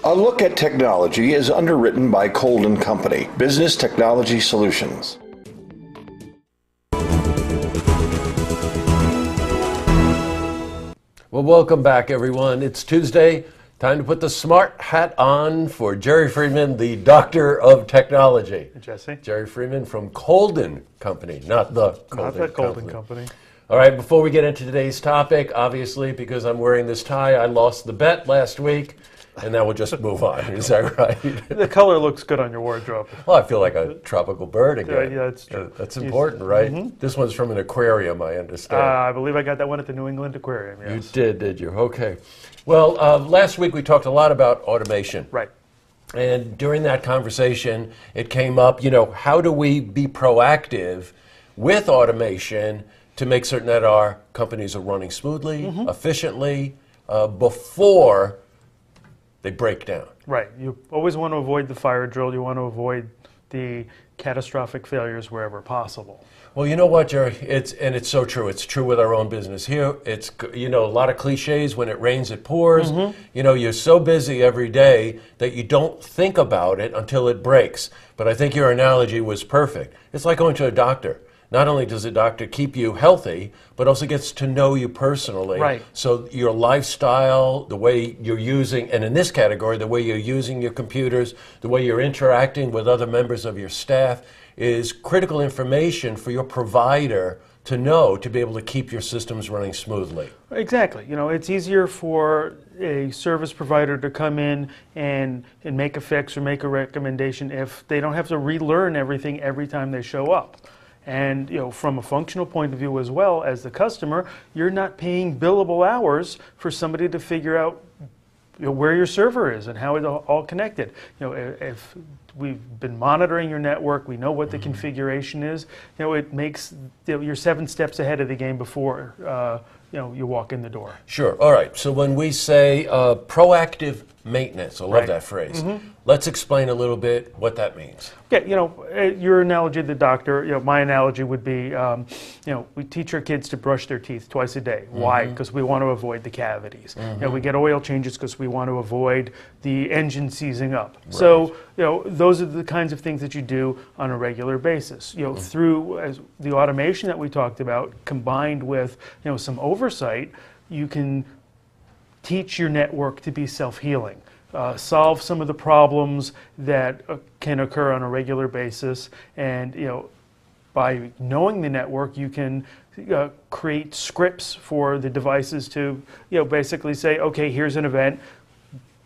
A Look at Technology is underwritten by Colden Company, Business Technology Solutions. Well, welcome back, everyone. It's Tuesday. Time to put the smart hat on for Jerry Friedman, the Doctor of Technology. Hey, Jesse. Jerry Friedman from Colden Company, not the Colden Company. All right, before we get into today's topic, obviously, because I'm wearing this tie, I lost the bet last week, and now we'll just move on. Is that right? The color looks good on your wardrobe. Well, I feel like a tropical bird again. Yeah, that's true. That's important, right? Mm-hmm. This one's from an aquarium, I understand. I believe I got that one at the New England Aquarium, yes. You did you? Okay. Well, last week we talked a lot about automation. Right. And during that conversation, it came up, how do we be proactive with automation to make certain that our companies are running smoothly, efficiently, before they break down? Right. You always want to avoid the fire drill. You want to avoid the catastrophic failures wherever possible. Well, you know what, Jerry? It's so true. It's true with our own business here. It's, a lot of cliches. When it rains, it pours. You're so busy every day that you don't think about it until it breaks. But I think your analogy was perfect. It's like going to a doctor. Not only does a doctor keep you healthy, but also gets to know you personally. Right. So your lifestyle, the way you're using, and in this category, the way you're using your computers, the way you're interacting with other members of your staff, is critical information for your provider to know to be able to keep your systems running smoothly. Exactly. It's easier for a service provider to come in and make a fix or make a recommendation if they don't have to relearn everything every time they show up. And from a functional point of view as well, as the customer, you're not paying billable hours for somebody to figure out where your server is and how it's all connected. If we've been monitoring your network, we know what the configuration is. It makes you're 7 steps ahead of the game before you walk in the door. Sure. All right. So when we say proactive maintenance, I love that phrase. Let's explain a little bit what that means. Okay, your analogy to the doctor, my analogy would be, we teach our kids to brush their teeth twice a day. Why? Because we want to avoid the cavities. We get oil changes because we want to avoid the engine seizing up. Right. So, those are the kinds of things that you do on a regular basis. Through the automation that we talked about, combined with, some oversight, you can teach your network to be self-healing. Solve some of the problems that can occur on a regular basis, and by knowing the network, you can create scripts for the devices to basically say, okay, here's an event,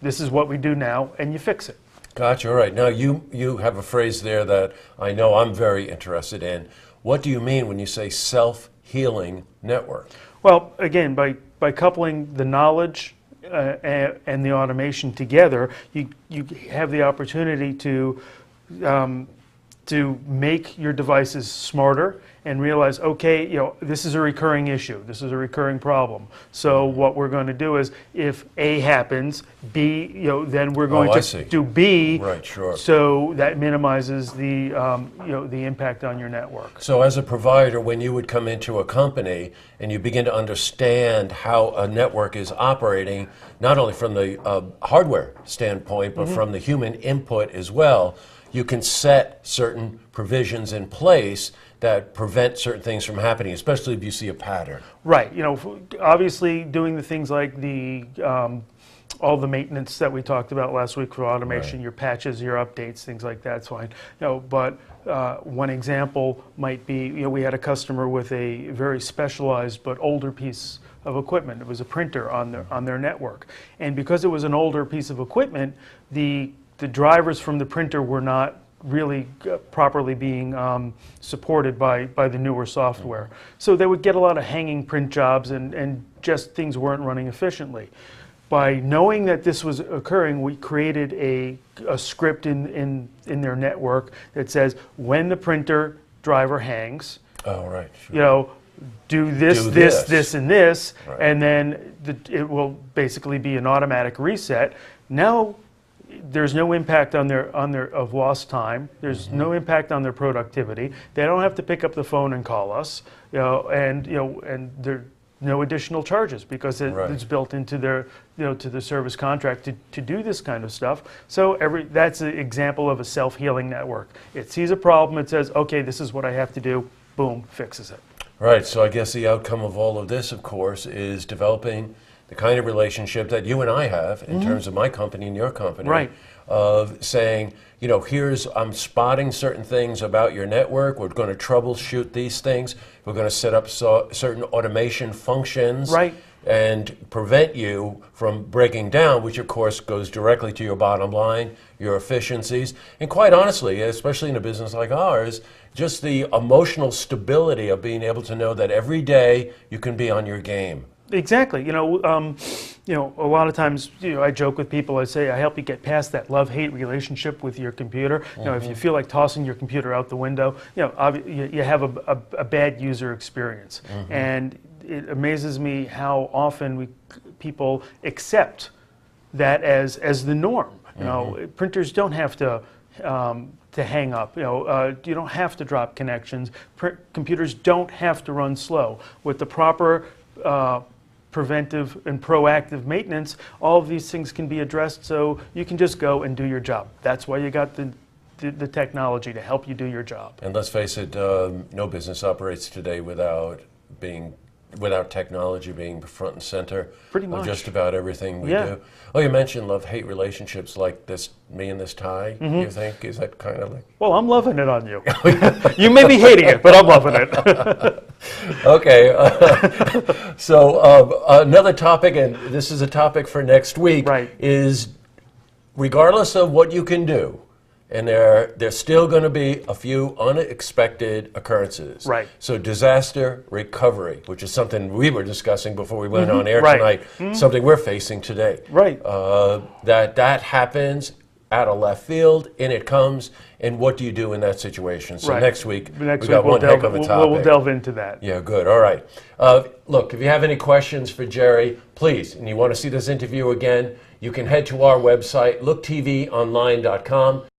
this is what we do now, and you fix it. Gotcha. All right. Now you have a phrase there that I know I'm very interested in. What do you mean when you say self-healing network? Well, again, by coupling the knowledge and the automation together, you have the opportunity to make your devices smarter and realize, okay, this is a recurring issue, this is a recurring problem. So what we're going to do is, if A happens, B, then we're going to do B. Right, sure. So that minimizes the the impact on your network. So as a provider, when you would come into a company and you begin to understand how a network is operating, not only from the hardware standpoint, but from the human input as well, you can set certain provisions in place that prevent certain things from happening, especially if you see a pattern. Right. Obviously doing the things like the all the maintenance that we talked about last week for automation, your patches, your updates, things like that's fine. But one example might be, we had a customer with a very specialized but older piece of equipment. It was a printer on their network, and because it was an older piece of equipment, the drivers from the printer were not really properly being supported by the newer software. So they would get a lot of hanging print jobs, and just things weren't running efficiently. By knowing that this was occurring, we created a script in their network that says, when the printer driver hangs, do this, and this, right. And then it will basically be an automatic reset. Now, there's no impact on their of lost time. There's no impact on their productivity. They don't have to pick up the phone and call us. And no additional charges because Right. it's built into their, to the service contract to do this kind of stuff. So that's an example of a self-healing network. It sees a problem, it says, okay, this is what I have to do, boom, fixes it. Right, so I guess the outcome of all of this, of course, is developing the kind of relationship that you and I have in terms of my company and your company. Right. Of saying, I'm spotting certain things about your network. We're going to troubleshoot these things. We're going to set up certain automation functions. Right. And prevent you from breaking down, which of course goes directly to your bottom line, your efficiencies. And quite honestly, especially in a business like ours, just the emotional stability of being able to know that every day you can be on your game. Exactly. A lot of times, I joke with people. I say, I help you get past that love-hate relationship with your computer. If you feel like tossing your computer out the window, you have a bad user experience. And it amazes me how often people accept that as the norm. Printers don't have to hang up. You don't have to drop connections. Computers don't have to run slow. With the proper preventive and proactive maintenance, all of these things can be addressed so you can just go and do your job. That's why you got the technology to help you do your job. And let's face it, no business operates today without technology being front and center Pretty of much. just about everything we Yeah. do. Oh, you mentioned love-hate relationships like this, me and this tie, you think? Is that kind of like... Well, I'm loving it on you. You may be hating it, but I'm loving it. Okay, so another topic, and this is a topic for next week, Right. is regardless of what you can do, and there's still going to be a few unexpected occurrences. Right. So disaster recovery, which is something we were discussing before we went on air Right. tonight, something we're facing today. Right. That happens out of left field, in it comes, and what do you do in that situation? So Right. next week, we we'll got one heck of a topic. We'll delve into that. Yeah, good. All right. Look, if you have any questions for Jerry, please, and you want to see this interview again, you can head to our website, looktvonline.com.